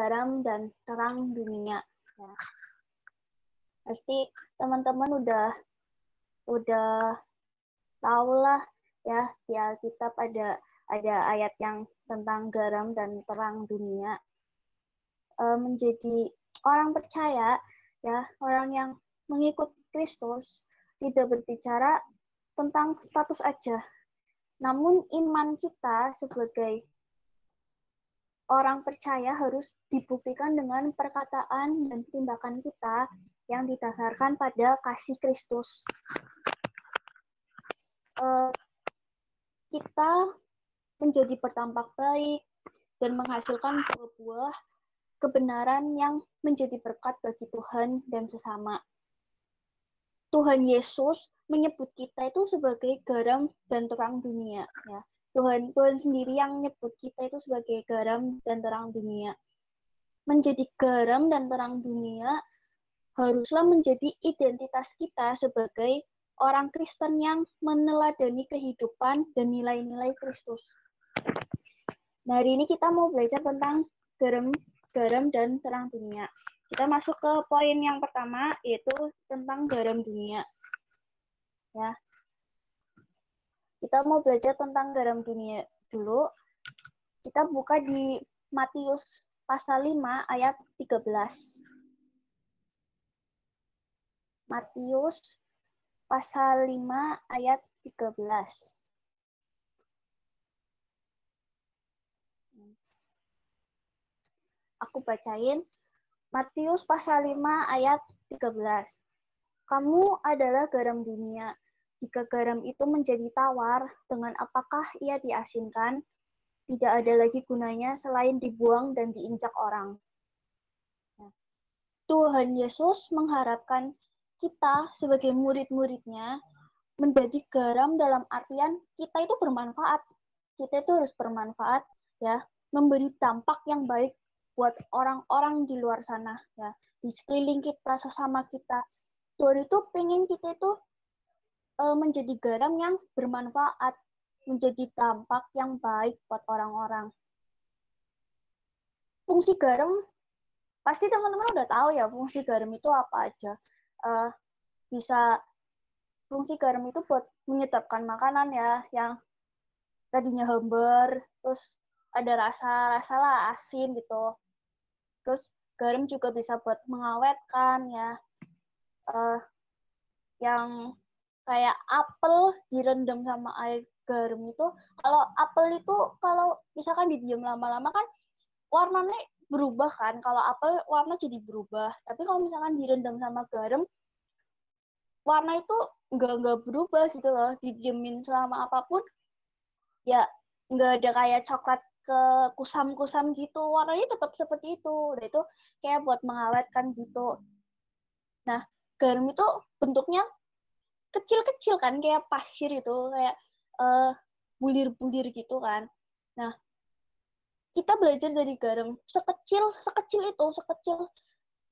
garam dan terang dunia. Ya. Pasti teman-teman udah tahu lah ya di Alkitab ada ayat yang tentang garam dan terang dunia. Menjadi orang percaya ya, orang yang mengikut Kristus tidak berbicara tentang status aja. Namun iman kita sebagai orang percaya harus dibuktikan dengan perkataan dan tindakan kita yang didasarkan pada kasih Kristus. Kita menjadi bertampak baik dan menghasilkan buah-buah kebenaran yang menjadi berkat bagi Tuhan dan sesama. Tuhan Yesus menyebut kita itu sebagai garam dan terang dunia. Ya. Tuhan sendiri yang menyebut kita itu sebagai garam dan terang dunia. Menjadi garam dan terang dunia haruslah menjadi identitas kita sebagai orang Kristen yang meneladani kehidupan dan nilai-nilai Kristus. Nah, hari ini kita mau belajar tentang garam dan terang dunia. Kita masuk ke poin yang pertama, yaitu tentang garam dunia. Ya. Kita mau belajar tentang garam dunia dulu. Kita buka di Matius pasal 5 ayat 13. Matius pasal 5 ayat 13. Aku bacain. Matius pasal 5 ayat 13. Kamu adalah garam dunia. Jika garam itu menjadi tawar, dengan apakah ia diasinkan? Tidak ada lagi gunanya selain dibuang dan diinjak orang. Tuhan Yesus mengharapkan kita sebagai murid-muridnya menjadi garam dalam artian kita itu bermanfaat. Kita itu harus bermanfaat, ya, memberi dampak yang baik buat orang-orang di luar sana, ya, di sekeliling kita, sesama kita. Tuhan itu pengen kita itu menjadi garam yang bermanfaat, menjadi dampak yang baik buat orang-orang. Fungsi garam, pasti teman-teman udah tahu ya fungsi garam itu apa aja. Fungsi garam itu buat menyedapkan makanan ya, yang tadinya hambar, terus ada rasa lah asin gitu. Terus garam juga bisa buat mengawetkan ya. Yang kayak apel direndam sama air garam itu, kalau apel itu kalau misalkan didiam lama-lama kan warnanya berubah kan, kalau apel warna jadi berubah, tapi kalau misalkan direndam sama garam warna itu nggak berubah gitu loh, didiemin selama apapun ya nggak ada kayak coklat ke kusam-kusam gitu, warnanya tetap seperti itu. Dan itu kayak buat mengawetkan gitu. Nah, garam itu bentuknya kecil-kecil kan, kayak pasir itu, kayak bulir-bulir gitu kan. Nah, kita belajar dari garam, sekecil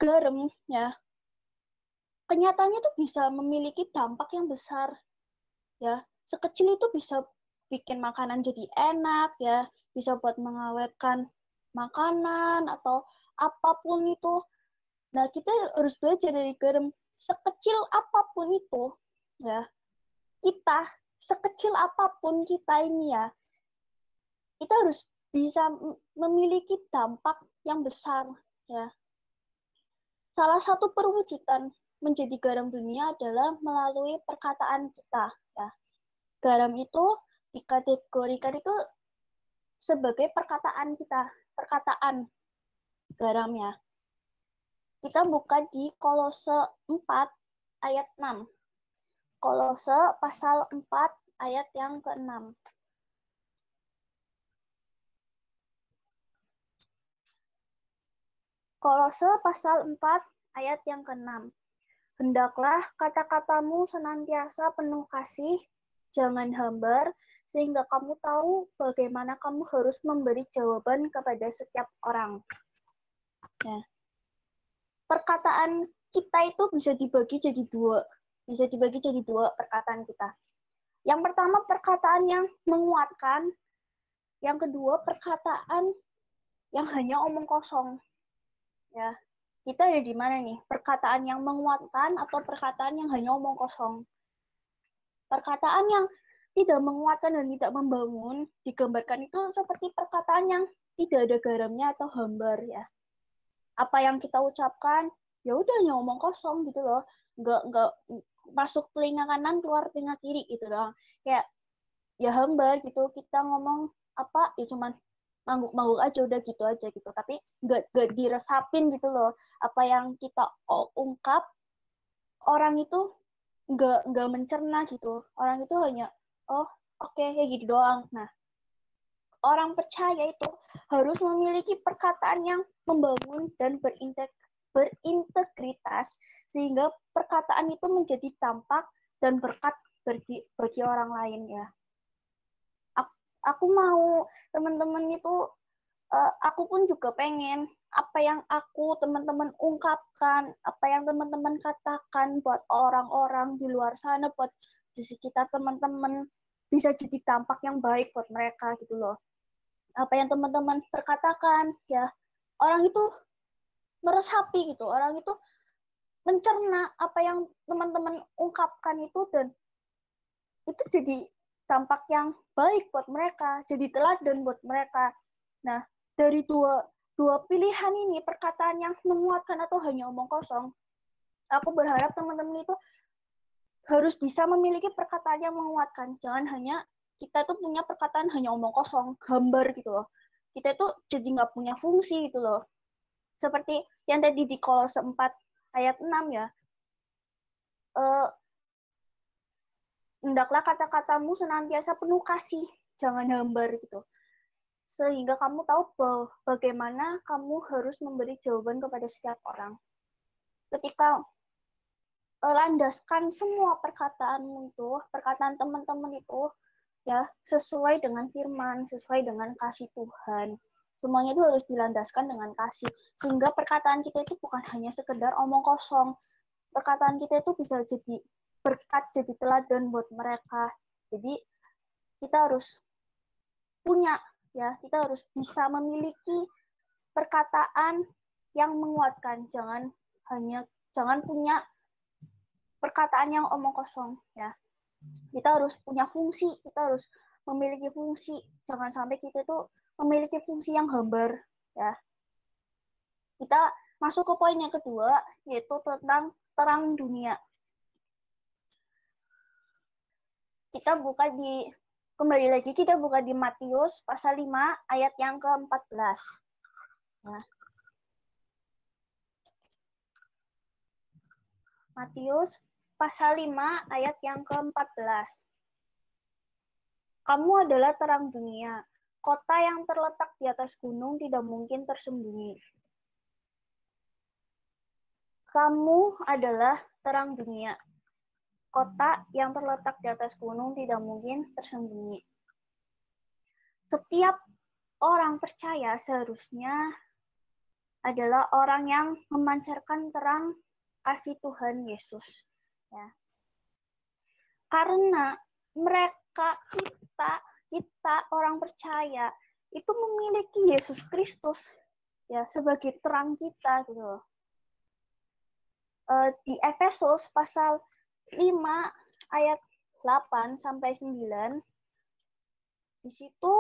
garam ya, kenyataannya tuh bisa memiliki dampak yang besar ya. Sekecil itu bisa bikin makanan jadi enak ya, bisa buat mengawetkan makanan atau apapun itu. Nah, kita harus belajar dari garam, sekecil apapun itu ya. Kita sekecil apapun kita ini ya, kita harus bisa memiliki dampak yang besar ya. Salah satu perwujudan menjadi garam dunia adalah melalui perkataan kita ya. Garam itu dikategorikan itu sebagai perkataan kita, perkataan garam ya. Kita buka di Kolose 4 ayat 6. Kolose pasal 4 ayat yang ke-6. Kolose pasal 4 ayat yang ke-6. Hendaklah kata-katamu senantiasa penuh kasih, jangan hambar, sehingga kamu tahu bagaimana kamu harus memberi jawaban kepada setiap orang. Ya. Perkataan kita itu bisa dibagi jadi dua. Bisa dibagi jadi dua perkataan kita. Yang pertama perkataan yang menguatkan, yang kedua perkataan yang hanya omong kosong. ya. Kita ada di mana nih? Perkataan yang menguatkan atau perkataan yang hanya omong kosong? Perkataan yang tidak menguatkan dan tidak membangun digambarkan itu seperti perkataan yang tidak ada garamnya atau hambar ya. Apa yang kita ucapkan ya udah hanya omong kosong gitu loh. Nggak masuk telinga kanan keluar telinga kiri gitu doang. Kayak ya hambar gitu, kita ngomong apa ya cuman mangguk-mangguk aja udah gitu aja gitu, tapi nggak diresapin gitu loh. Apa yang kita ungkap, orang itu nggak mencerna gitu, orang itu hanya oh oke kayak gitu doang. Nah, orang percaya itu harus memiliki perkataan yang membangun dan berintegritas sehingga perkataan itu menjadi dampak dan berkat bagi orang lain ya. Aku mau teman-teman itu, aku pun juga pengen apa yang aku teman-teman ungkapkan, apa yang teman-teman katakan buat orang-orang di luar sana, buat di sekitar teman-teman bisa jadi dampak yang baik buat mereka gitu loh. Apa yang teman-teman perkatakan ya, orang itu meresapi gitu, orang itu mencerna apa yang teman-teman ungkapkan itu, dan itu jadi dampak yang baik buat mereka, jadi teladan buat mereka. Nah, dari dua pilihan ini, perkataan yang menguatkan atau hanya omong kosong, aku berharap teman-teman itu harus bisa memiliki perkataan yang menguatkan. Jangan hanya kita itu punya perkataan hanya omong kosong, hambar gitu loh. Kita itu jadi nggak punya fungsi gitu loh. Seperti yang tadi di Kolose 4 ayat 6 ya. Hendaklah kata-katamu senantiasa penuh kasih, jangan hambar gitu. Sehingga kamu tahu bagaimana kamu harus memberi jawaban kepada setiap orang. Ketika landaskan semua perkataanmu itu, perkataan teman-teman itu ya sesuai dengan firman, sesuai dengan kasih Tuhan. Semuanya itu harus dilandaskan dengan kasih, sehingga perkataan kita itu bukan hanya sekedar omong kosong. Perkataan kita itu bisa jadi berkat, jadi teladan buat mereka. Jadi kita harus punya ya, kita harus bisa memiliki perkataan yang menguatkan. Jangan punya perkataan yang omong kosong ya. Kita harus punya fungsi, kita harus memiliki fungsi. Jangan sampai kita tuh memiliki fungsi yang hambar ya. Kita masuk ke poin yang kedua, yaitu tentang terang dunia. Kembali lagi kita buka di Matius pasal 5 ayat yang ke-14. Nah, Matius pasal 5 ayat yang ke-14. Kamu adalah terang dunia. Kota yang terletak di atas gunung tidak mungkin tersembunyi. Kamu adalah terang dunia. Kota yang terletak di atas gunung tidak mungkin tersembunyi. Setiap orang percaya seharusnya adalah orang yang memancarkan terang kasih Tuhan Yesus. Ya. Karena kita orang percaya itu memiliki Yesus Kristus ya sebagai terang kita gitu loh. Di Efesus pasal 5 ayat 8 sampai 9 di situ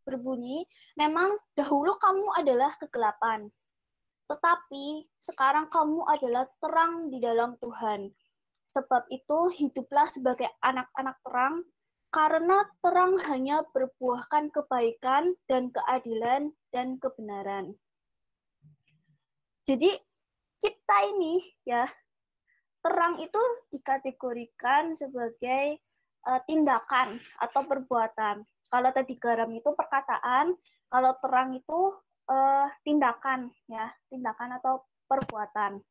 berbunyi, memang dahulu kamu adalah kegelapan, tetapi sekarang kamu adalah terang di dalam Tuhan. Sebab itu hiduplah sebagai anak-anak terang, karena terang hanya berbuahkan kebaikan dan keadilan dan kebenaran. Jadi kita ini ya, terang itu dikategorikan sebagai tindakan atau perbuatan. Kalau tadi garam itu perkataan, kalau terang itu tindakan ya, tindakan atau perbuatan.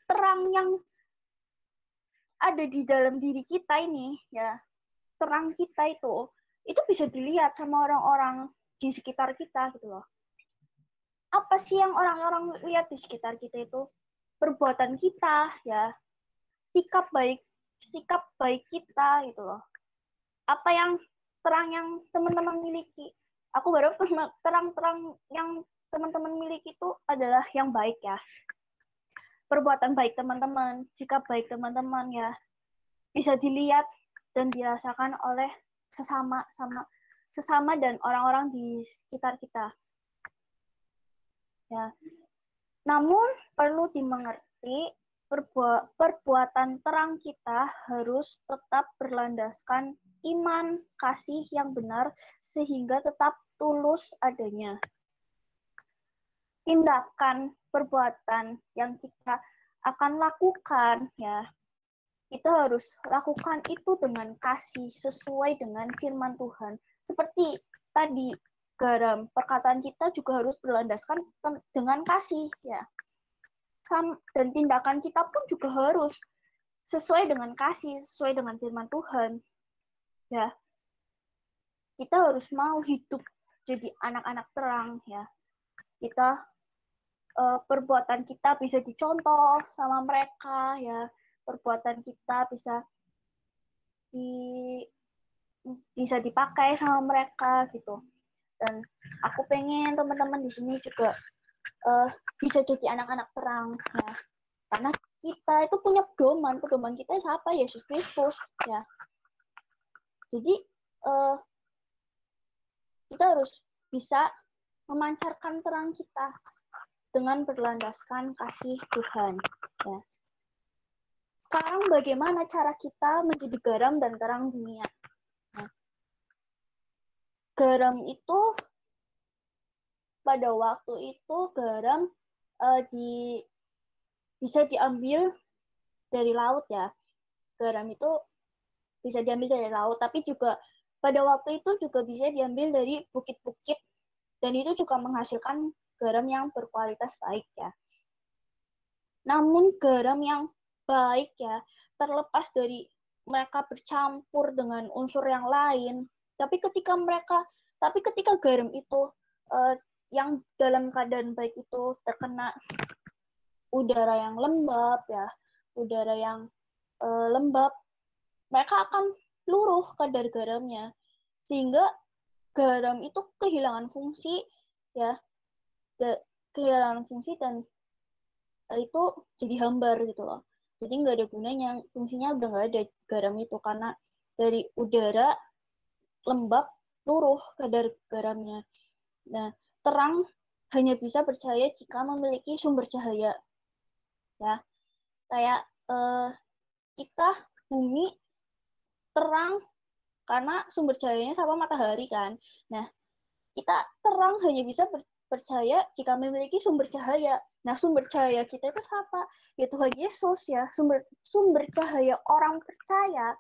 Terang yang ada di dalam diri kita ini ya, terang kita itu bisa dilihat sama orang-orang di sekitar kita gitu loh. Apa sih yang orang-orang lihat di sekitar kita itu? Perbuatan kita ya, sikap baik kita gitu loh. Apa yang terang yang teman-teman miliki, Aku berharap terang-terang yang teman-teman miliki itu adalah yang baik ya. Perbuatan baik teman-teman, sikap baik teman-teman ya, bisa dilihat dan dirasakan oleh sesama dan orang-orang di sekitar kita. Ya. Namun perlu dimengerti perbuatan terang kita harus tetap berlandaskan iman, kasih yang benar sehingga tetap tulus adanya. Tindakan perbuatan yang kita akan lakukan ya, kita harus lakukan itu dengan kasih sesuai dengan firman Tuhan. Seperti tadi garam, perkataan kita juga harus berlandaskan dengan kasih ya. Dan tindakan kita pun juga harus sesuai dengan kasih, sesuai dengan firman Tuhan. Ya. Kita harus mau hidup jadi anak-anak terang ya. Kita perbuatan kita bisa dicontoh sama mereka ya. Perbuatan kita bisa dipakai sama mereka gitu. Dan aku pengen teman-teman di sini juga bisa jadi anak-anak terang ya. Karena kita itu punya pedoman kita siapa? Yesus Kristus ya. Jadi kita harus bisa memancarkan terang kita dengan berlandaskan kasih Tuhan. Ya. Sekarang bagaimana cara kita menjadi garam dan terang dunia? Nah, garam itu pada waktu itu garam bisa diambil dari laut ya. Garam itu bisa diambil dari laut, tapi juga pada waktu itu juga bisa diambil dari bukit-bukit dan itu juga menghasilkan garam yang berkualitas baik ya. Namun garam yang baik ya, terlepas dari mereka bercampur dengan unsur yang lain, tapi ketika garam itu yang dalam keadaan baik itu terkena udara yang lembab ya, udara yang lembab, mereka akan luruh kadar garamnya, sehingga garam itu kehilangan fungsi ya, kehilangan fungsi dan itu jadi hambar gitu loh. Jadi nggak ada gunanya, fungsinya udah nggak ada garam itu karena dari udara lembab luruh kadar garamnya. Nah, terang hanya bisa bercahaya jika memiliki sumber cahaya. Ya, kayak kita bumi terang karena sumber cahayanya sama matahari kan. Nah, kita terang hanya bisa percaya jika memiliki sumber cahaya. Nah, sumber cahaya kita itu siapa? Ya Tuhan Yesus ya. Sumber cahaya orang percaya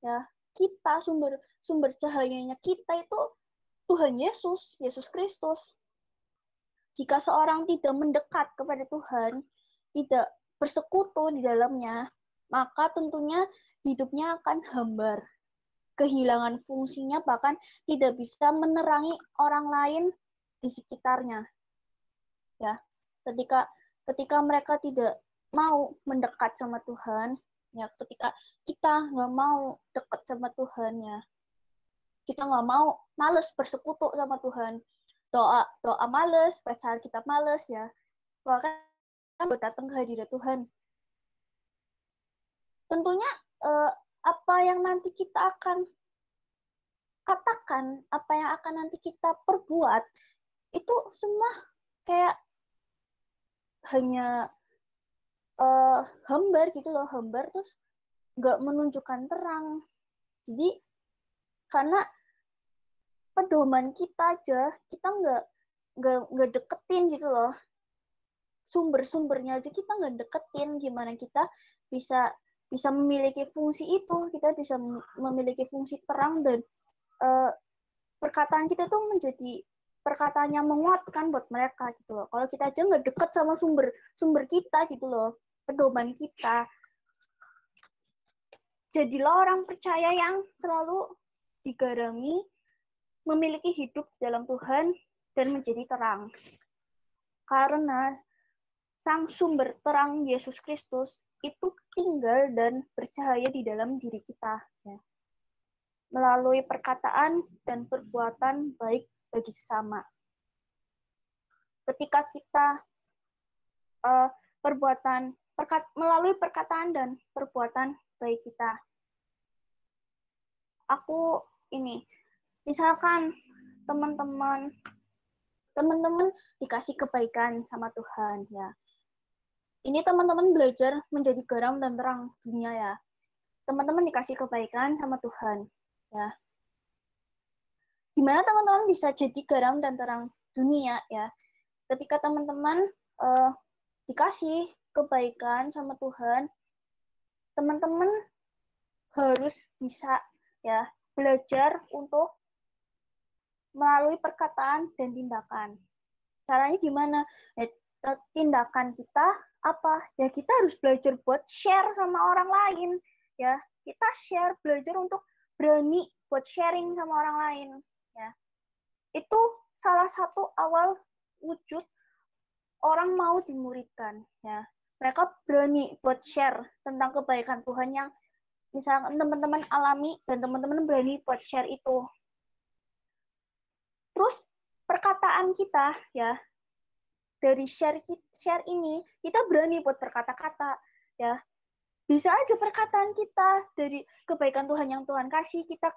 ya. Kita sumber cahayanya kita itu Tuhan Yesus, Yesus Kristus. Jika seorang tidak mendekat kepada Tuhan, tidak bersekutu di dalamnya, maka tentunya hidupnya akan hambar, kehilangan fungsinya, bahkan tidak bisa menerangi orang lain di sekitarnya. Ya, ketika mereka tidak mau mendekat sama Tuhan, ya, ketika kita nggak mau dekat sama Tuhan, ya, kita nggak mau males bersekutu sama Tuhan, doa males, baca Alkitab males, ya, bahkan buat datang ke hadirat Tuhan. Tentunya apa yang nanti kita akan katakan, apa yang akan nanti kita perbuat, itu semua kayak hanya hambar gitu loh, hambar terus nggak menunjukkan terang. Jadi karena pedoman kita aja, kita nggak deketin gitu loh, sumber-sumbernya aja kita nggak deketin, gimana kita bisa memiliki fungsi itu, kita bisa memiliki fungsi terang dan perkataan kita tuh menjadi perkataan yang menguatkan buat mereka gitu loh. Kalau kita aja nggak deket sama sumber kita gitu loh, pedoman kita, jadilah orang percaya yang selalu digarami, memiliki hidup dalam Tuhan dan menjadi terang. Karena sang sumber terang Yesus Kristus itu tinggal dan bercahaya di dalam diri kita ya. Melalui perkataan dan perbuatan baik bagi sesama. Ketika kita melalui perkataan dan perbuatan baik kita. Misalkan teman-teman dikasih kebaikan sama Tuhan ya. Ini teman-teman belajar menjadi garam dan terang dunia ya. Teman-teman dikasih kebaikan sama Tuhan ya. Gimana teman-teman bisa jadi garam dan terang dunia ya? Ketika teman-teman dikasih kebaikan sama Tuhan, teman-teman harus bisa ya belajar untuk melalui perkataan dan tindakan. Caranya gimana? Tindakan kita apa? Ya kita harus belajar buat share sama orang lain. Ya, kita belajar untuk berani buat sharing sama orang lain. Ya, itu salah satu awal wujud orang mau dimuridkan. Ya, mereka berani buat share tentang kebaikan Tuhan yang misalnya teman-teman alami dan teman-teman berani buat share itu. Terus perkataan kita ya, dari share ini kita berani buat berkata-kata ya. Bisa aja perkataan kita dari kebaikan Tuhan yang Tuhan kasih kita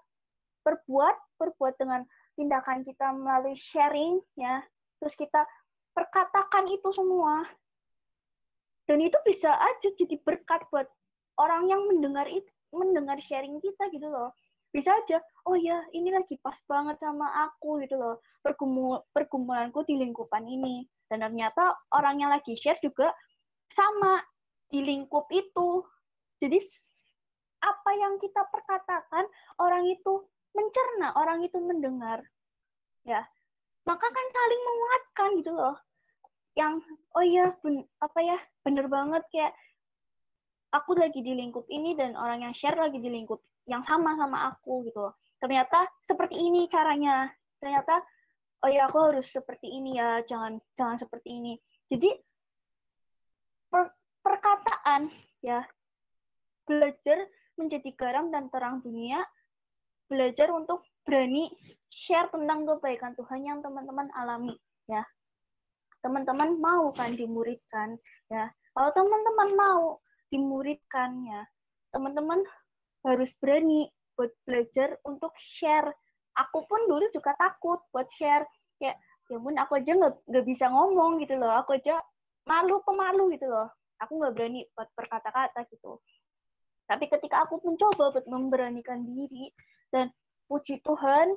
perbuat dengan tindakan kita melalui sharing ya. Terus kita perkatakan itu semua. Dan itu bisa aja jadi berkat buat orang yang mendengar sharing kita gitu loh. Bisa aja, oh ya ini lagi pas banget sama aku gitu loh, pergumulanku di lingkupan ini. Dan ternyata orang yang lagi share juga sama di lingkup itu. Jadi apa yang kita perkatakan, orang itu mencerna, orang itu mendengar. Ya, maka kan saling menguatkan gitu loh. Yang oh ya bener banget, kayak aku lagi di lingkup ini dan orang yang share lagi di lingkup yang sama aku gitu. Ternyata seperti ini caranya. Ternyata oh ya aku harus seperti ini ya, jangan seperti ini. Jadi perkataan ya, belajar menjadi garam dan terang dunia, belajar untuk berani share tentang kebaikan Tuhan yang teman-teman alami ya. Teman-teman mau kan dimuridkan ya. Kalau teman-teman mau dimuridkan ya, teman-teman harus berani buat belajar untuk share. Aku pun dulu juga takut buat share. Ya ampun, aku aja nggak bisa ngomong gitu loh. Aku aja pemalu gitu loh. Aku nggak berani buat berkata-kata gitu. Tapi ketika aku mencoba buat memberanikan diri, dan puji Tuhan,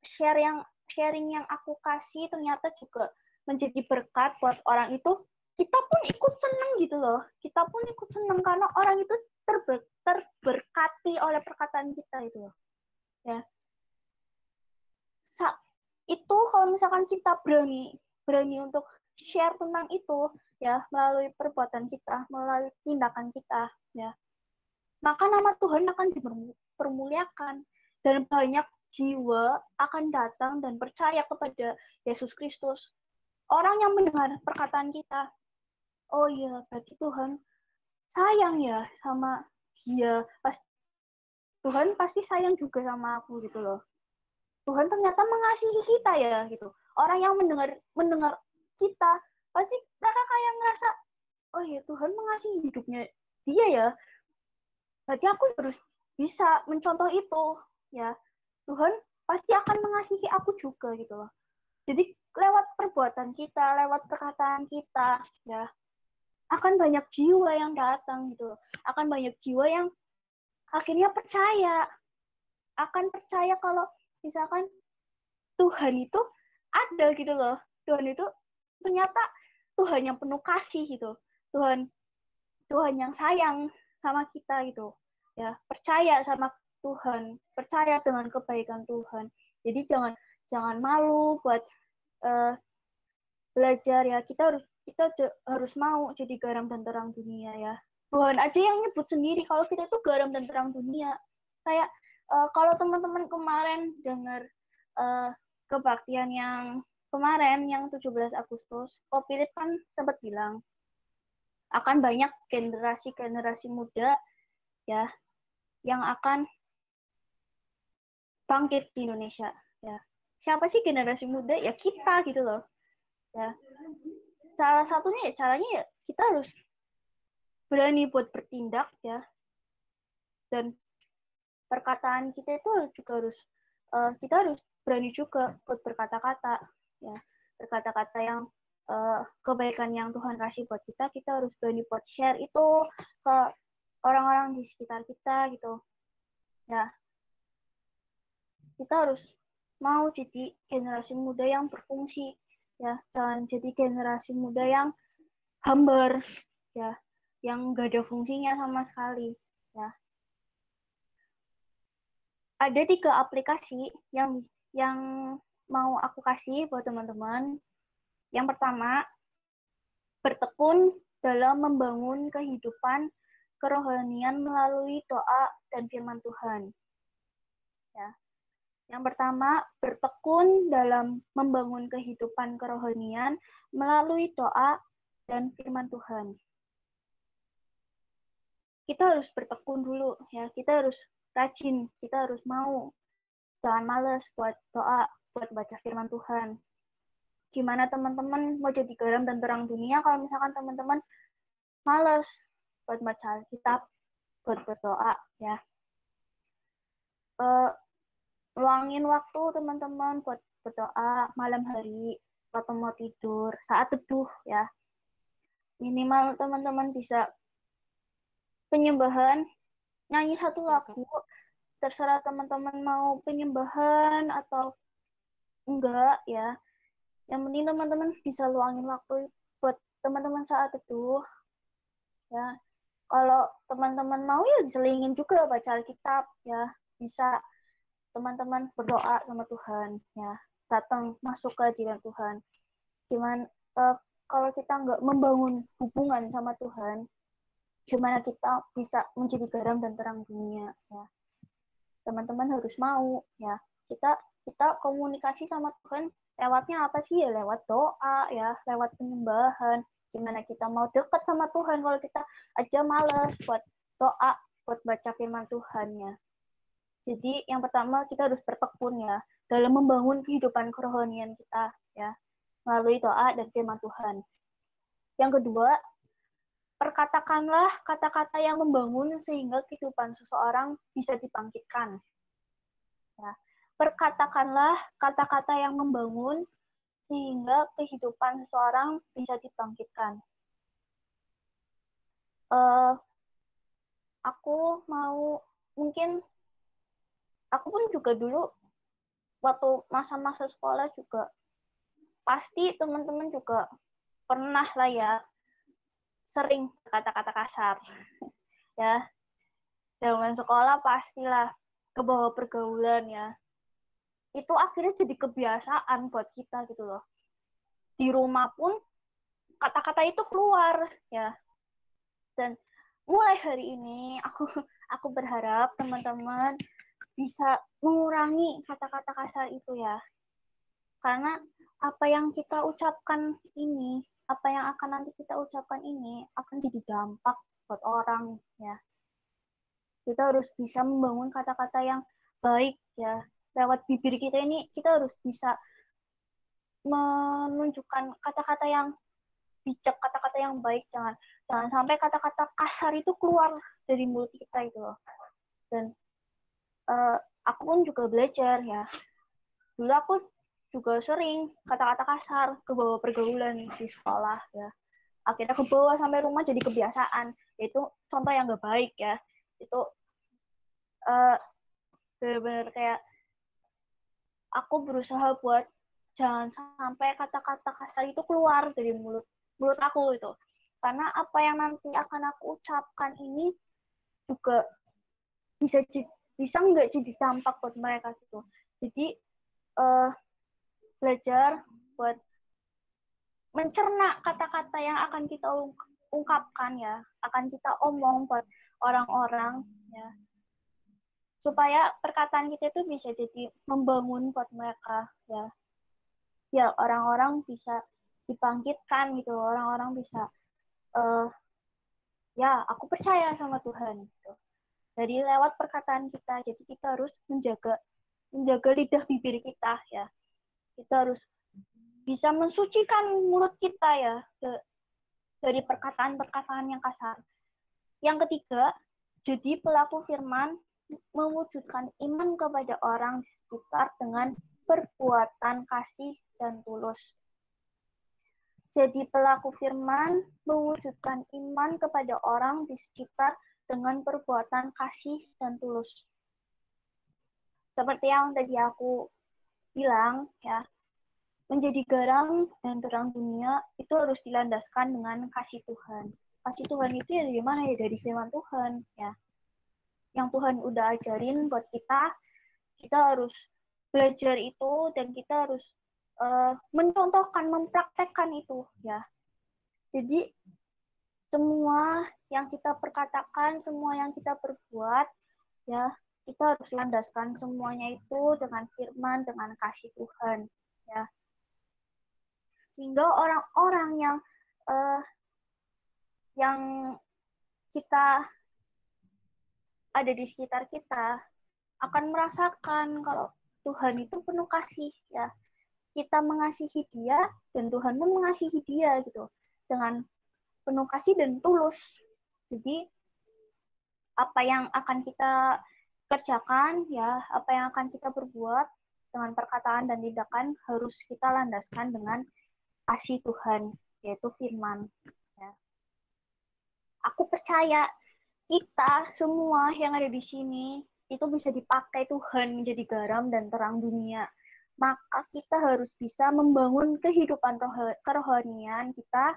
sharing yang aku kasih ternyata juga menjadi berkat buat orang itu, kita pun ikut senang gitu loh. Kita pun ikut senang karena orang itu terberkati oleh perkataan kita itu loh. Ya. Itu kalau misalkan kita berani untuk share tentang itu ya, melalui perbuatan kita, melalui tindakan kita ya, maka nama Tuhan akan dipermuliakan dan banyak jiwa akan datang dan percaya kepada Yesus Kristus. Orang yang mendengar perkataan kita, oh iya berarti Tuhan sayang ya sama dia, Tuhan pasti sayang juga sama aku gitu loh. Tuhan ternyata mengasihi kita ya gitu. Orang yang mendengar kita pasti mereka kayak ngerasa, oh ya Tuhan mengasihi hidupnya dia ya. Berarti aku harus bisa mencontoh itu ya. Tuhan pasti akan mengasihi aku juga gitu loh. Jadi lewat perbuatan kita, lewat perkataan kita ya, akan banyak jiwa yang datang gitu loh. Akan banyak jiwa yang akhirnya akan percaya kalau misalkan Tuhan itu ada gitu loh. Tuhan itu ternyata Tuhan yang penuh kasih gitu. Tuhan yang sayang sama kita gitu. Ya, percaya sama Tuhan, percaya dengan kebaikan Tuhan. Jadi jangan malu buat belajar ya. Kita harus mau jadi garam dan terang dunia ya. Tuhan aja yang nyebut sendiri kalau kita itu garam dan terang dunia. Kayak kalau teman-teman kemarin dengar kebaktian yang kemarin yang 17 Agustus, Ko Philip kan sempat bilang akan banyak generasi muda ya yang akan bangkit di Indonesia ya. siapa sih generasi muda? Ya kita gitu loh. Ya. Salah satunya ya caranya ya kita harus berani buat bertindak ya. Dan perkataan kita itu juga harus kita harus berani juga buat berkata-kata ya. Berkata-kata yang kebaikan yang Tuhan kasih buat kita harus berani buat share itu ke orang-orang di sekitar kita gitu. Ya, kita harus mau jadi generasi muda yang berfungsi ya, jangan jadi generasi muda yang hambar ya, yang gak ada fungsinya sama sekali ya. Ada 3 aplikasi yang mau aku kasih buat teman-teman. Yang pertama, bertekun dalam membangun kehidupan kerohanian melalui doa dan firman Tuhan. Ya. Yang pertama, bertekun dalam membangun kehidupan kerohanian melalui doa dan firman Tuhan. Kita harus bertekun dulu ya, kita harus rajin, kita harus mau. Jangan males buat doa, buat baca firman Tuhan. Gimana teman-teman mau jadi garam dan terang dunia kalau misalkan teman-teman males buat baca kitab, buat berdoa ya. Luangin waktu teman-teman buat berdoa malam hari waktu mau tidur, saat teduh ya. Minimal teman-teman bisa penyembahan, nyanyi satu lagu, terserah teman-teman mau penyembahan atau enggak ya. Yang penting teman-teman bisa luangin waktu buat teman-teman saat teduh ya. Kalau teman-teman mau ya diselingin juga baca Alkitab ya. Bisa teman-teman berdoa sama Tuhan ya, datang masuk ke hadirat Tuhan. Gimana kalau kita nggak membangun hubungan sama Tuhan, gimana kita bisa menjadi garam dan terang dunia ya. Teman-teman harus mau ya, kita komunikasi sama Tuhan lewatnya apa sih ya, lewat doa ya, lewat penyembahan. Gimana kita mau dekat sama Tuhan kalau kita aja males buat doa, buat baca firman Tuhan ya. Jadi yang pertama kita harus bertekun ya dalam membangun kehidupan kerohanian kita ya melalui doa dan firman Tuhan. Yang kedua, perkatakanlah kata-kata yang membangun sehingga kehidupan seseorang bisa dibangkitkan. Ya. Perkatakanlah kata-kata yang membangun sehingga kehidupan seseorang bisa dibangkitkan. Aku mau mungkin aku pun juga dulu waktu masa-masa sekolah juga pasti teman-teman juga pernah lah ya sering kata-kata kasar ya. Zaman sekolah pastilah ke bawah pergaulan ya, itu akhirnya jadi kebiasaan buat kita gitu loh. Di rumah pun kata-kata itu keluar ya. Dan mulai hari ini aku berharap teman-teman bisa mengurangi kata-kata kasar itu ya. Karena apa yang kita ucapkan ini, apa yang akan nanti kita ucapkan ini akan jadi dampak buat orang ya. Kita harus bisa membangun kata-kata yang baik ya. Lewat bibir kita ini kita harus bisa menunjukkan kata-kata yang bijak, kata-kata yang baik. Jangan sampai kata-kata kasar itu keluar dari mulut kita itu loh. Dan aku pun juga belajar ya. Dulu aku juga sering kata-kata kasar ke bawah pergaulan di sekolah ya. Akhirnya ke bawah sampai rumah jadi kebiasaan. Itu contoh yang gak baik ya. Itu benar-benar kayak aku berusaha buat jangan sampai kata-kata kasar itu keluar dari mulut aku itu. Karena apa yang nanti akan aku ucapkan ini juga bisa nggak jadi dampak buat mereka gitu. Jadi belajar buat mencerna kata-kata yang akan kita ungkapkan ya, akan kita omong buat orang-orang ya. Supaya perkataan kita itu bisa jadi membangun buat mereka ya. Ya orang-orang bisa dibangkitkan gitu, orang-orang bisa ya aku percaya sama Tuhan gitu. Dari lewat perkataan kita, jadi kita harus menjaga lidah bibir kita ya. Kita harus bisa mensucikan mulut kita ya dari perkataan-perkataan yang kasar. Yang ketiga, jadi pelaku firman mewujudkan iman kepada orang di sekitar dengan perbuatan kasih dan tulus. Jadi pelaku firman mewujudkan iman kepada orang di sekitar dengan perbuatan kasih dan tulus. Seperti yang tadi aku bilang, ya, menjadi garam dan terang dunia itu harus dilandaskan dengan kasih Tuhan. Kasih Tuhan itu ya dari mana ya? Dari firman Tuhan, ya. Yang Tuhan udah ajarin buat kita harus belajar itu dan kita harus mencontohkan, mempraktekkan itu, ya. Jadi semua yang kita perkatakan, semua yang kita perbuat, ya, kita harus landaskan semuanya itu dengan firman, dengan kasih Tuhan, ya. Sehingga orang-orang yang kita ada di sekitar kita akan merasakan kalau Tuhan itu penuh kasih, ya. Kita mengasihi dia dan Tuhan pun mengasihi dia gitu dengan penuh kasih dan tulus. Jadi apa yang akan kita kerjakan, ya, apa yang akan kita perbuat dengan perkataan dan tindakan harus kita landaskan dengan kasih Tuhan, yaitu firman, ya. Aku percaya kita semua yang ada di sini itu bisa dipakai Tuhan menjadi garam dan terang dunia. Maka kita harus bisa membangun kehidupan kerohanian kita,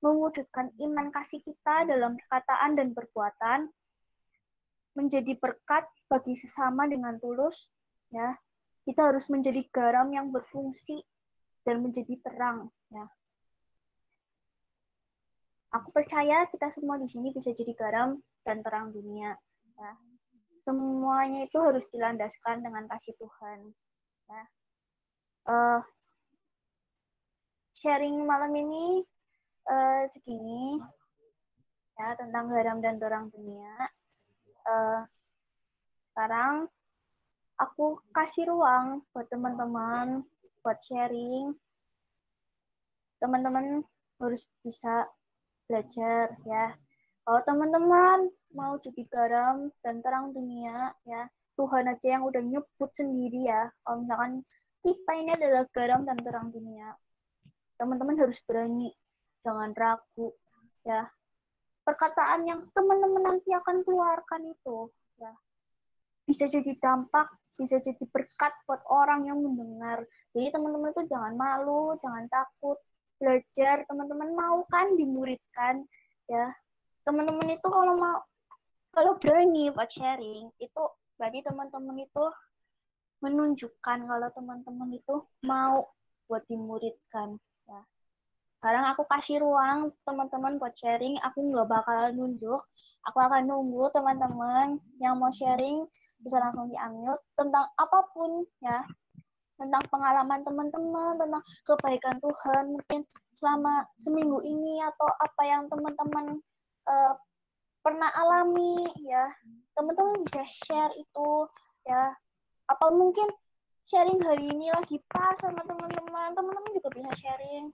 mewujudkan iman kasih kita dalam perkataan dan perbuatan, menjadi berkat bagi sesama dengan tulus, ya. Kita harus menjadi garam yang berfungsi dan menjadi terang, ya. Aku percaya kita semua di sini bisa jadi garam dan terang dunia, ya. Semuanya itu harus dilandaskan dengan kasih Tuhan, ya. Sharing malam ini segini, ya, tentang garam dan terang dunia. Sekarang aku kasih ruang buat teman-teman buat sharing. Teman-teman harus bisa belajar, ya. Kalau teman-teman mau jadi garam dan terang dunia, ya, Tuhan aja yang udah nyebut sendiri, ya. Kalau misalkan kita ini adalah garam dan terang dunia, teman-teman harus berani, jangan ragu, ya. Perkataan yang teman-teman nanti akan keluarkan itu, ya, bisa jadi dampak, bisa jadi berkat buat orang yang mendengar. Jadi teman-teman itu jangan malu, jangan takut belajar. Teman-teman mau kan dimuridkan, ya. Teman-teman itu kalau berani buat sharing, itu berarti teman-teman itu menunjukkan kalau teman-teman itu mau buat dimuridkan, ya. Sekarang aku kasih ruang teman-teman buat sharing. Aku nggak bakal nunjuk. Aku akan nunggu teman-teman yang mau sharing bisa langsung di-unmute tentang apapun, ya. Tentang pengalaman teman-teman, tentang kebaikan Tuhan mungkin selama seminggu ini, atau apa yang teman-teman pernah alami, ya. Teman-teman bisa share itu, ya. Atau mungkin sharing hari ini lagi pas sama teman-teman. Teman-teman juga bisa sharing.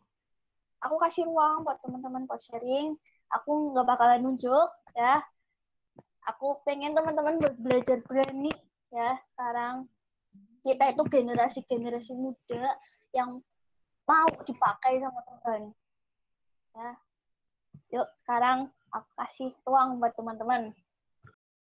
Aku kasih ruang buat teman-teman buat sharing. Aku nggak bakalan nunjuk, ya. Aku pengen teman-teman belajar berani, ya. Sekarang kita itu generasi muda yang mau dipakai sama Tuhan, ya. Yuk sekarang aku kasih ruang buat teman-teman.